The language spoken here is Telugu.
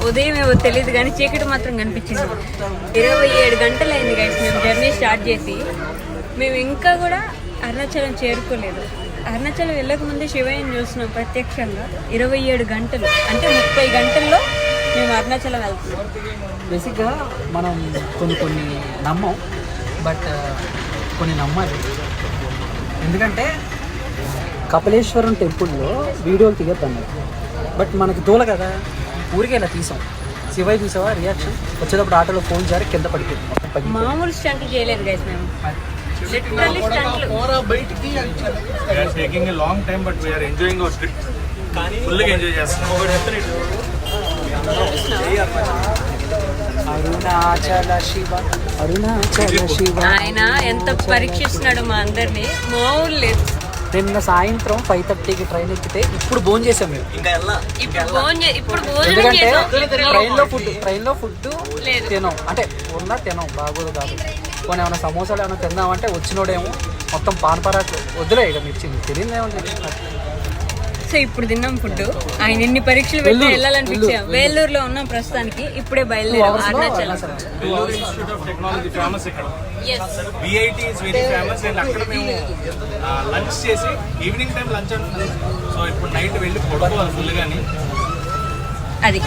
ఉదయం ఏవో తెలియదు కానీ చీకటి మాత్రం కనిపించింది. 27 గంటలు అయింది గైస్ మేము జర్నీ స్టార్ట్ చేసి. మేము ఇంకా కూడా అరుణాచలం చేరుకోలేదు. అరుణాచలం వెళ్ళక ముందే శివయ్యని చూస్తున్నాం ప్రత్యక్షంగా. 27 గంటలు అంటే 30 గంటల్లో మేము అరుణాచలం వెళ్తున్నాం. బేసిక్గా మనం కొన్ని నమ్మం, బట్ కొన్ని నమ్మాలి. ఎందుకంటే కపిలేశ్వరం టెంపుల్లో వీడియోలు తీయొద్దన్నారు, బట్ మనకి దూల కదా, ఊరికే ఇలా తీసాం. శివయ్య చూసావా రియాక్షన్? వచ్చేటప్పుడు ఆటోలో ఫోన్ జారి కింద పడిపోయింది. మామూలు స్టంట్లు చేయలేదు గైస్ మేము. అరుణాచల శివ, అరుణాచల శివ. ఆయన ఎంత పరీక్షిస్తున్నాడు మా అందరినీ, మామూలు లేదు. నిన్న సాయంత్రం 5:30కి ట్రైన్ ఎక్కితే ఇప్పుడు భోజనం చేసాం మేము. ఎందుకంటే ట్రైన్లో ఫుడ్ తినాం, అంటే ఉన్నా తినాం, బాగోదు కాదు. కొన్ని ఏమైనా సమోసాలు ఏమైనా తిందామంటే వచ్చినోడేమో మొత్తం పాన్పరాకు వద్దులే ఇక మిర్చింది తెలియదు ఏమని. సో ఇప్పుడు తిన్నాం ఫుడ్. ఆయన ఎన్ని పరీక్షలు పెట్టి వెళ్ళాలనిపించాం. వేలూరులో ఉన్నాం ప్రస్తుతానికి. ఇప్పుడే బయలుదేరాం అరుణాచలం. లంచ్ చేసి ఈవినింగ్ టైం లంచ్ అంటున్నాం. సో ఇప్పుడు నైట్ వెళ్ళి పడుకోవాలి ఫుల్ గాని. అది